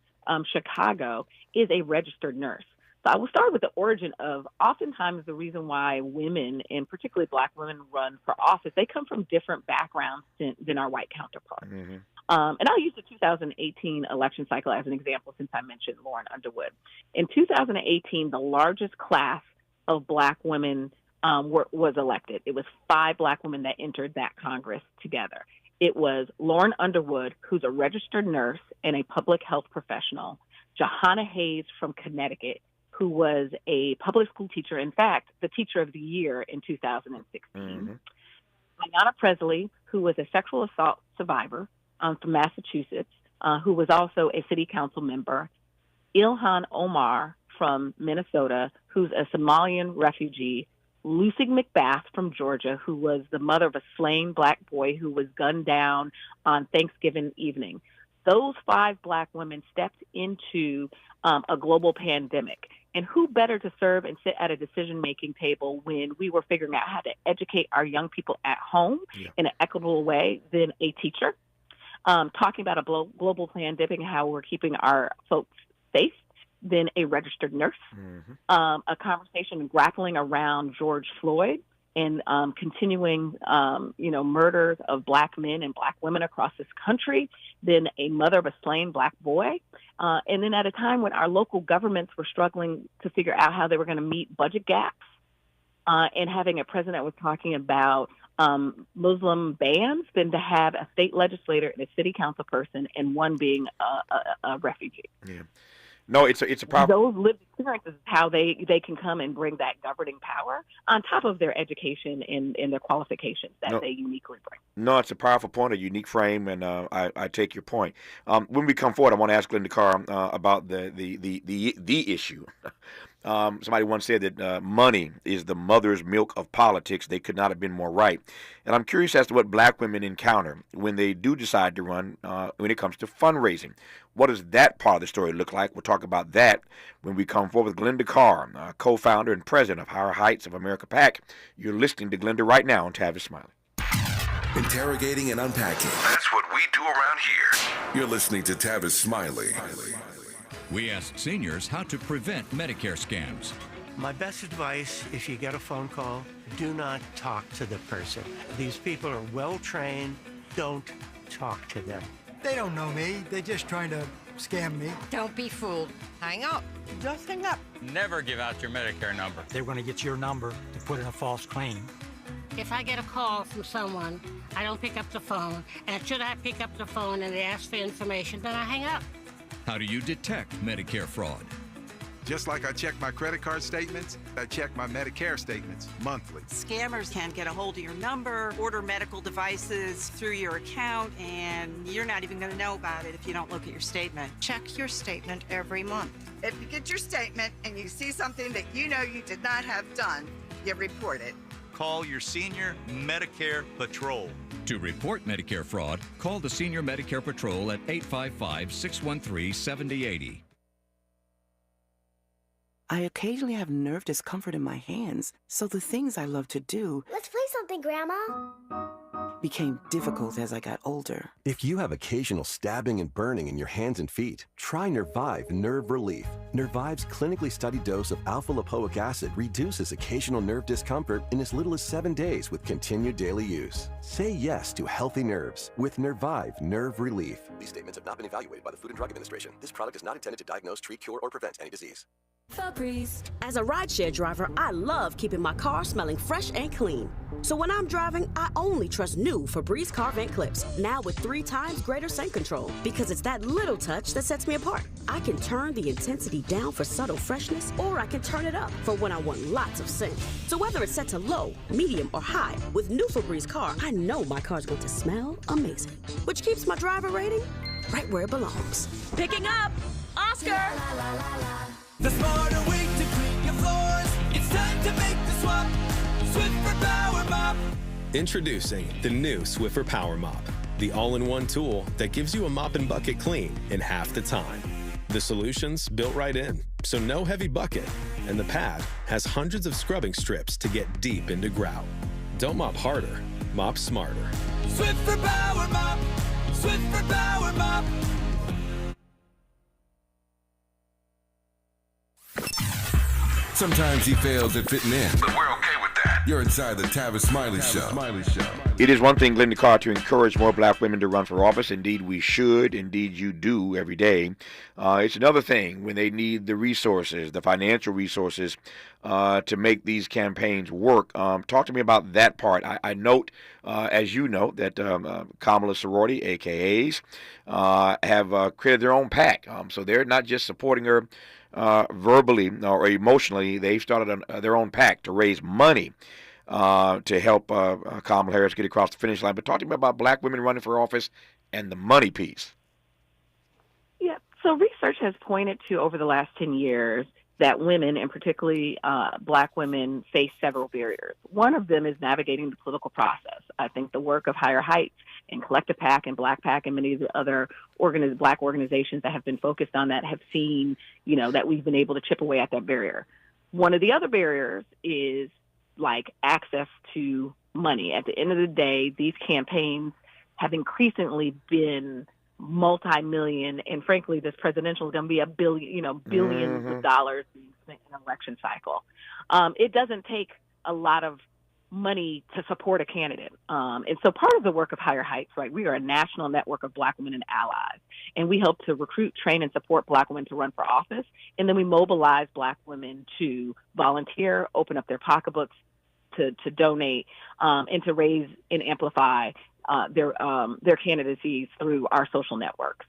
Chicago, is a registered nurse. So I will start with the origin of oftentimes the reason why women, and particularly Black women, run for office. They come from different backgrounds than our white counterparts. Mm-hmm. And I'll use the 2018 election cycle as an example since I mentioned Lauren Underwood. In 2018, the largest class of Black women was elected. It was 5 Black women that entered that Congress together. It was Lauren Underwood, who's a registered nurse and a public health professional, Johanna Hayes from Connecticut, who was a public school teacher, in fact, the teacher of the year in 2016. Mm-hmm. Ayanna Presley, who was a sexual assault survivor from Massachusetts, who was also a city council member. Ilhan Omar from Minnesota, who's a Somalian refugee. Lucy McBath from Georgia, who was the mother of a slain Black boy who was gunned down on Thanksgiving evening. Those 5 Black women stepped into a global pandemic. And who better to serve and sit at a decision-making table when we were figuring out how to educate our young people at home in an equitable way than a teacher? Talking about a global pandemic and how we're keeping our folks safe than a registered nurse. Mm-hmm. A conversation grappling around George Floyd and continuing, murders of Black men and Black women across this country, then a mother of a slain Black boy. And then at a time when our local governments were struggling to figure out how they were going to meet budget gaps, and having a president that was talking about Muslim bans, than to have a state legislator and a city council person, and one being a refugee. Yeah. No, it's a problem. Those lived experiences is how they can come and bring that governing power on top of their education and their qualifications that they uniquely bring. No, it's a powerful point, a unique frame, and I take your point. When we come forward, I want to ask Glenda Carr about the issue. Somebody once said that money is the mother's milk of politics. They could not have been more right. And I'm curious as to what Black women encounter when they do decide to run when it comes to fundraising. What does that part of the story look like? We'll talk about that when we come forward with Glenda Carr, co-founder and president of Higher Heights of America PAC. You're listening to Glenda right now on Tavis Smiley. Interrogating and unpacking. That's what we do around here. You're listening to Tavis Smiley. We ask seniors how to prevent Medicare scams. My best advice, if you get a phone call, do not talk to the person. These people are well trained. Don't talk to them. They don't know me. They're just trying to scam me. Don't be fooled. Hang up. Just hang up. Never give out your Medicare number. They're going to get your number to put in a false claim. If I get a call from someone, I don't pick up the phone. And should I pick up the phone and they ask for information, then I hang up. How do you detect Medicare fraud? Just like I check my credit card statements, I check my Medicare statements monthly. Scammers can get a hold of your number, order medical devices through your account, and you're not even going to know about it if you don't look at your statement. Check your statement every month. If you get your statement and you see something that you know you did not have done, you report it. Call your Senior Medicare Patrol. To report Medicare fraud, call the Senior Medicare Patrol at 855-613-7080. I occasionally have nerve discomfort in my hands, so the things I love to do... Let's play something, Grandma. became difficult as I got older. If you have occasional stabbing and burning in your hands and feet, try Nervive Nerve Relief. Nervive's clinically studied dose of alpha-lipoic acid reduces occasional nerve discomfort in as little as 7 days with continued daily use. Say yes to healthy nerves with Nervive Nerve Relief. These statements have not been evaluated by the Food and Drug Administration. This product is not intended to diagnose, treat, cure, or prevent any disease. Febreze. As a rideshare driver, I love keeping my car smelling fresh and clean. So when I'm driving, I only trust new Febreze car vent clips, now with 3 times greater scent control, because it's that little touch that sets me apart. I can turn the intensity down for subtle freshness, or I can turn it up for when I want lots of scent. So whether it's set to low, medium, or high, with new Febreze car, I know my car's going to smell amazing, which keeps my driver rating right where it belongs. Picking up Oscar! The smarter way to clean your floors. It's time to make the swap. Swiffer Power Mop. Introducing the new Swiffer Power Mop, the all-in-one tool that gives you a mop and bucket clean in half the time. The solution's built right in, so no heavy bucket, and the pad has hundreds of scrubbing strips to get deep into grout. Don't mop harder, mop smarter. Swiffer Power Mop. Swiffer Power Mop. Sometimes he fails at fitting in, but we're okay with that. You're inside the Tavis Smiley Show. It is one thing, Glenda Carr, to encourage more black women to run for office. Indeed, we should. Indeed, you do every day. It's another thing when they need the resources, the financial resources, to make these campaigns work. Talk to me about that part. I note, as you know, that Kamala sorority, AKAs, have created their own PAC. So they're not just supporting her verbally or emotionally. They've started their own PAC to raise money to help Kamala Harris get across the finish line. But talk to me about black women running for office and the money piece. Yeah, so research has pointed to over the last 10 years that women, and particularly black women, face several barriers. One of them is navigating the political process. I think the work of Higher Heights and Collective PAC and Black PAC and many of the other black organizations that have been focused on that have seen, that we've been able to chip away at that barrier. One of the other barriers is like access to money. At the end of the day, these campaigns have increasingly been multi-million, and frankly, this presidential is going to be billions of dollars being spent in an election cycle. It doesn't take a lot of money to support a candidate. And so part of the work of Higher Heights, right, we are a national network of black women and allies, and we help to recruit, train, and support black women to run for office. And then we mobilize black women to volunteer, open up their pocketbooks, to donate, and to raise and amplify their candidacies through our social networks.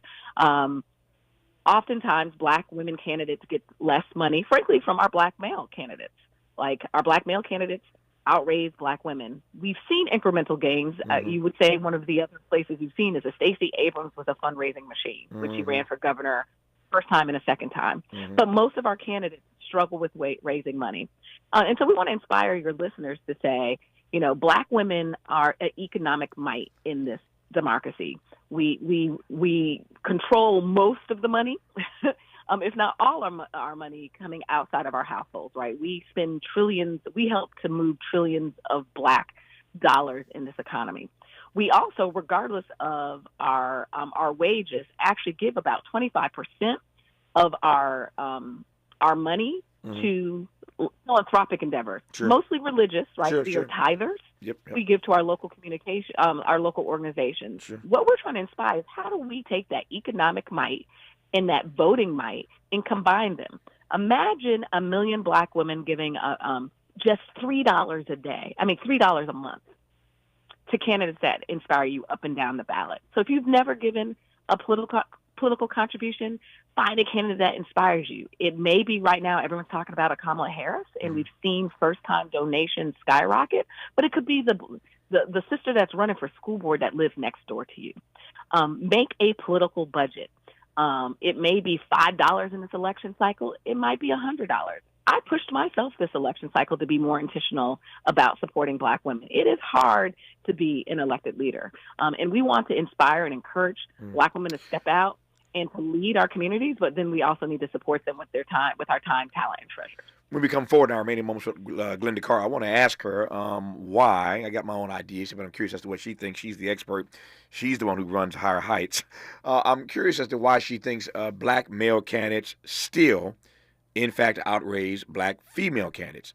Oftentimes, black women candidates get less money, frankly, from our black male candidates. Like our black male candidates outraise black women. We've seen incremental gains. You would say one of the other places we've seen is a Stacey Abrams was a fundraising machine, which she ran for governor first time and a second time. But most of our candidates struggle with raising money. And so we want to inspire your listeners to say, black women are an economic might in this democracy. We control most of the money, if not all our money coming outside of our households, right? We spend trillions, we help to move trillions of black dollars in this economy. We also, regardless of our wages, actually give about 25% of our money to philanthropic endeavors, mostly religious, right? We are tithers. Yep. We give to our local communication, our local organizations. What we're trying to inspire is how do we take that economic might and that voting might and combine them? Imagine 1 million black women giving just $3 a day. $3 a month to candidates that inspire you up and down the ballot. So if you've never given a political contribution, find a candidate that inspires you. It may be right now everyone's talking about a Kamala Harris, and we've seen first-time donations skyrocket, but it could be the sister that's running for school board that lives next door to you. Make a political budget. It may be $5 in this election cycle. It might be $100. I pushed myself this election cycle to be more intentional about supporting black women. It is hard to be an elected leader. And we want to inspire and encourage black women to step out and to lead our communities, but then we also need to support them with their time, with our time, talent, and treasure. When we come forward in our remaining moments with Glenda Carr, I want to ask her why. I got my own ideas, but I'm curious as to what she thinks. She's the expert. She's the one who runs Higher Heights. I'm curious as to why she thinks black male candidates still, in fact, outraise black female candidates.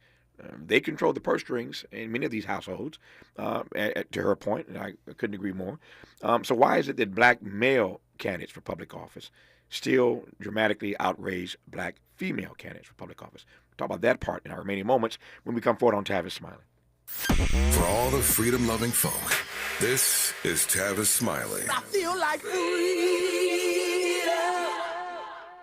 They control the purse strings in many of these households, to her point, and I couldn't agree more. So why is it that black male candidates for public office still dramatically outraise black female candidates for public office? We'll talk about that part in our remaining moments when we come forward on Tavis Smiley. For all the freedom-loving folk, this is Tavis Smiley. I feel like freedom.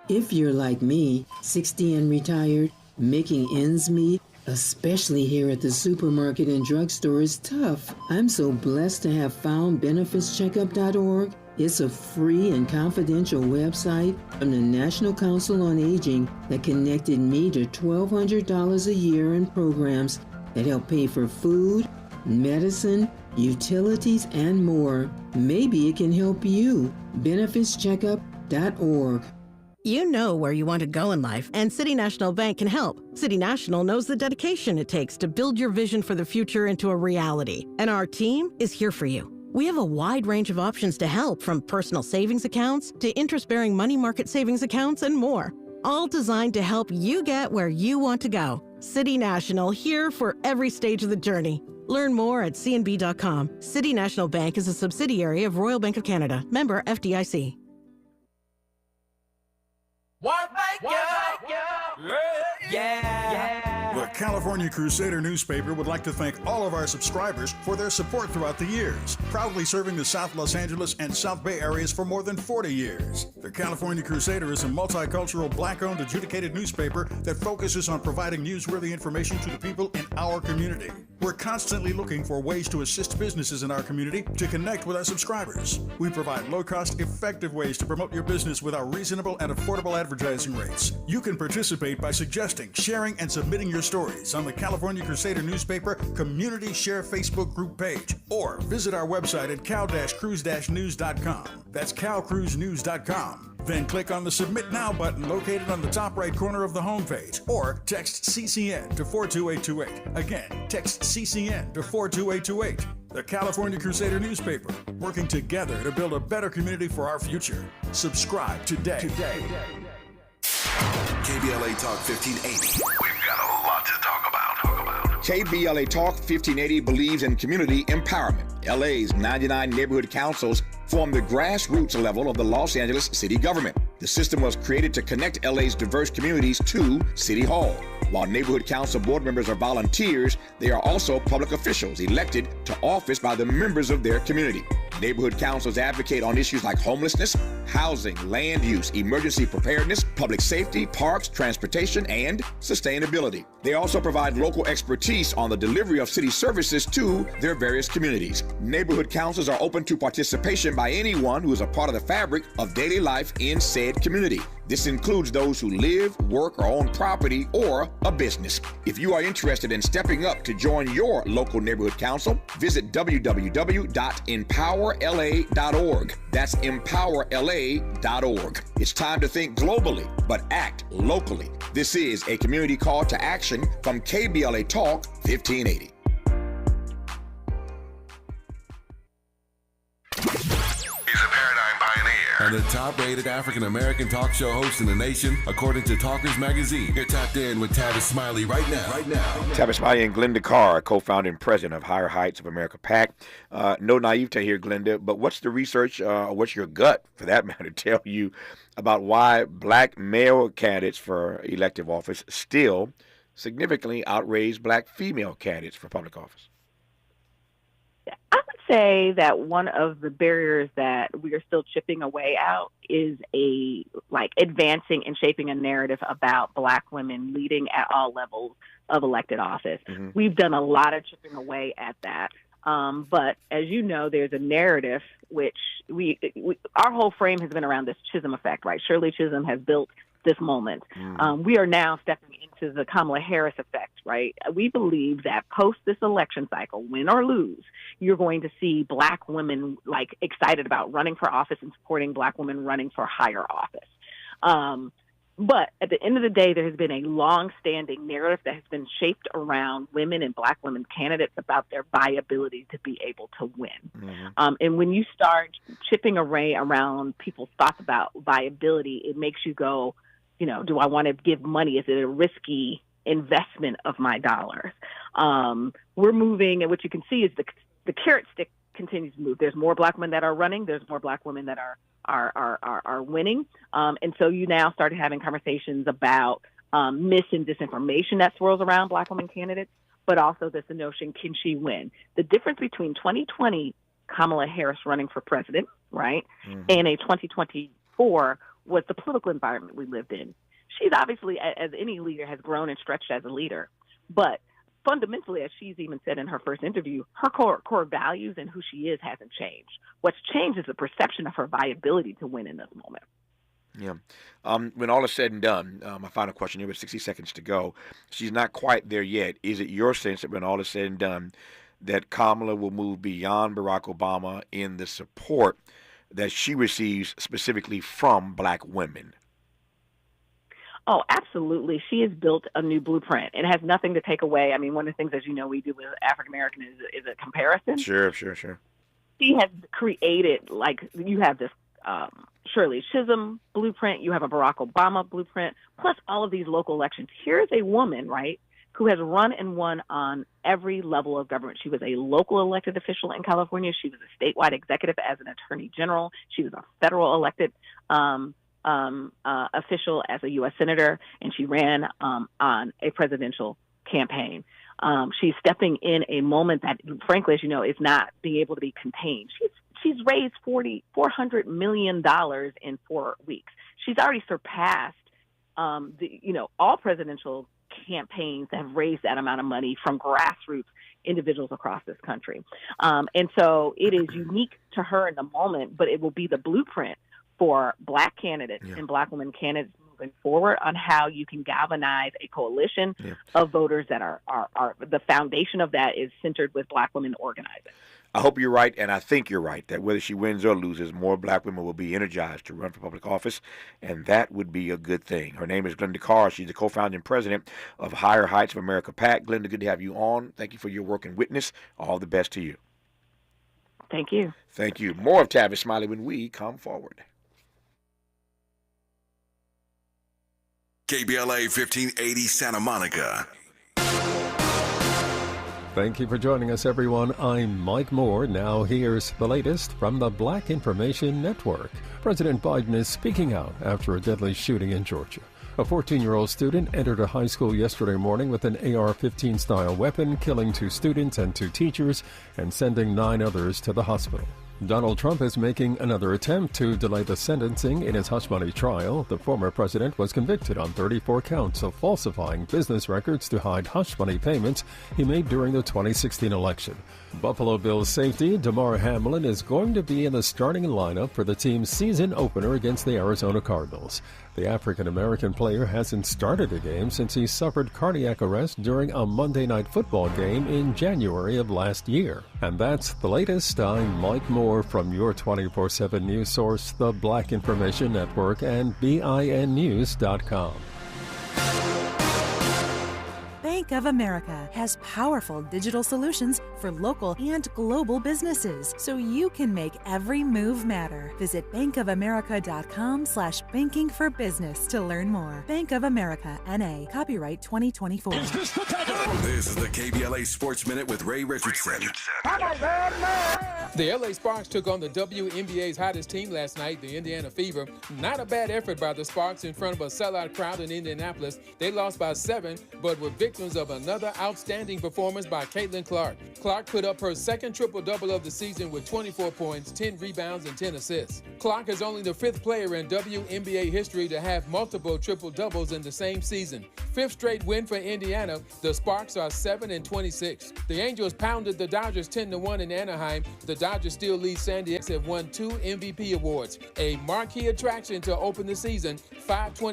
If you're like me, 60 and retired, making ends meet, especially here at the supermarket and drugstore, is tough. I'm so blessed to have found benefitscheckup.org. It's a free and confidential website from the National Council on Aging that connected me to $1,200 a year in programs that help pay for food, medicine, utilities, and more. Maybe it can help you. benefitscheckup.org. You know where you want to go in life, and City National Bank can help. City National knows the dedication it takes to build your vision for the future into a reality, and our team is here for you. We have a wide range of options to help, from personal savings accounts to interest-bearing money market savings accounts and more, all designed to help you get where you want to go. City National, here for every stage of the journey. Learn more at cnb.com. City National Bank is a subsidiary of Royal Bank of Canada, member FDIC. The California Crusader newspaper would like to thank all of our subscribers for their support throughout the years, proudly serving the South Los Angeles and South Bay areas for more than 40 years. The California Crusader is a multicultural, black-owned, adjudicated newspaper that focuses on providing newsworthy information to the people in our community. We're constantly looking for ways to assist businesses in our community to connect with our subscribers. We provide low-cost, effective ways to promote your business with our reasonable and affordable advertising rates. You can participate by suggesting, sharing, and submitting your stories on the California Crusader newspaper Community Share Facebook group page, or visit our website at cal-cruise-news.com. That's calcruisenews.com. Then click on the Submit Now button located on the top right corner of the homepage, or text CCN to 42828. Again, text CCN to 42828. The California Crusader newspaper, working together to build a better community for our future. Subscribe today. KBLA Talk 1580. We've got a lot to talk about. KBLA Talk 1580 believes in community empowerment. LA's 99 neighborhood councils form the grassroots level of the Los Angeles city government. The system was created to connect LA's diverse communities to City Hall. While neighborhood council board members are volunteers, they are also public officials elected to office by the members of their community. Neighborhood councils advocate on issues like homelessness, housing, land use, emergency preparedness, public safety, parks, transportation, and sustainability. They also provide local expertise on the delivery of city services to their various communities. Neighborhood councils are open to participation by anyone who is a part of the fabric of daily life in said community. This includes those who live, work, or own property or a business. If you are interested in stepping up to join your local neighborhood council, visit www.empowerla.org. That's empowerla.org. It's time to think globally, but act locally. This is a community call to action from KBLA Talk 1580. And the top-rated African-American talk show host in the nation, according to Talkers Magazine. You're tapped in with Tavis Smiley right now. Tavis Smiley and Glenda Carr, co-founder and president of Higher Heights of America PAC. No naivete here, Glenda, but what's the research, or what's your gut, for that matter, tell you about why black male candidates for elective office still significantly outraise black female candidates for public office? I would say that one of the barriers that we are still chipping away out is advancing and shaping a narrative about Black women leading at all levels of elected office. Mm-hmm. We've done a lot of chipping away at that. But as you know, there's a narrative which our whole frame has been around this Chisholm effect, right? Shirley Chisholm has built this moment. We are now stepping into the Kamala Harris effect, right? We believe that post this election cycle, win or lose, you're going to see Black women excited about running for office and supporting Black women running for higher office. But at the end of the day, there has been a long-standing narrative that has been shaped around women and Black women candidates about their viability to be able to win. Mm-hmm. And when you start chipping away around people's thoughts about viability, it makes you go, do I want to give money? Is it a risky investment of my dollars? We're moving, and what you can see is the carrot stick continues to move. There's more Black women that are running. There's more Black women that are winning. And so you now started having conversations about mis and disinformation that swirls around Black women candidates, but also this notion, can she win? The difference between 2020 Kamala Harris running for president, right, and a 2024 was the political environment we lived in. She's obviously, as any leader, has grown and stretched as a leader. But fundamentally, as she's even said in her first interview, her core values and who she is hasn't changed. What's changed is the perception of her viability to win in this moment. Yeah. When all is said and done, my final question here with 60 seconds to go. She's not quite there yet. Is it your sense that when all is said and done, that Kamala will move beyond Barack Obama in the support that she receives specifically from Black women? Oh, absolutely. She has built a new blueprint. It has nothing to take away. I mean, one of the things, as you know, we do with African American is a comparison. Sure. She has created, you have this Shirley Chisholm blueprint, you have a Barack Obama blueprint, plus all of these local elections. Here's a woman, right, who has run and won on every level of government. She was a local elected official in California. She was a statewide executive as an attorney general. She was a federal elected official as a U.S. senator, and she ran on a presidential campaign. She's stepping in a moment that, frankly, as you know, is not being able to be contained. She's raised $400 million in 4 weeks. She's already surpassed all presidential campaigns that have raised that amount of money from grassroots individuals across this country. And so it is unique to her in the moment, but it will be the blueprint for Black candidates and Black women candidates moving forward on how you can galvanize a coalition of voters that are the foundation of that is centered with Black women organizing. I hope you're right, and I think you're right, that whether she wins or loses, more Black women will be energized to run for public office, and that would be a good thing. Her name is Glenda Carr. She's the co-founding president of Higher Heights of America PAC. Glenda, good to have you on. Thank you for your work and witness. All the best to you. Thank you. Thank you. More of Tavis Smiley when we come forward. KBLA 1580 Santa Monica. Thank you for joining us, everyone. I'm Mike Moore. Now here's the latest from the Black Information Network. President Biden is speaking out after a deadly shooting in Georgia. A 14-year-old student entered a high school yesterday morning with an AR-15 style weapon, killing 2 students and 2 teachers and sending 9 others to the hospital. Donald Trump is making another attempt to delay the sentencing in his hush money trial. The former president was convicted on 34 counts of falsifying business records to hide hush money payments he made during the 2016 election. Buffalo Bills safety Damar Hamlin is going to be in the starting lineup for the team's season opener against the Arizona Cardinals. The African-American player hasn't started a game since he suffered cardiac arrest during a Monday Night Football game in January of last year. And that's the latest. I'm Mike Moore from your 24/7 news source, the Black Information Network, and BINnews.com. Bank of America has powerful digital solutions for local and global businesses, so you can make every move matter. Visit bankofamerica.com/banking for business to learn more. Bank of America, N.A., copyright 2024. This is the KBLA Sports Minute with Ray Richardson. The LA Sparks took on the WNBA's hottest team last night, the Indiana Fever. Not a bad effort by the Sparks in front of a sellout crowd in Indianapolis. They lost by 7, but were victims of another outstanding performance by Caitlin Clark. Clark put up her second triple-double of the season with 24 points, 10 rebounds, and 10 assists. Clark is only the 5th player in WNBA history to have multiple triple-doubles in the same season. 5th straight win for Indiana. The Sparks are 7-26. The Angels pounded the Dodgers 10-1 in Anaheim. The Dodgers still lead. San Diego have won 2 MVP awards. A marquee attraction to open the season. 520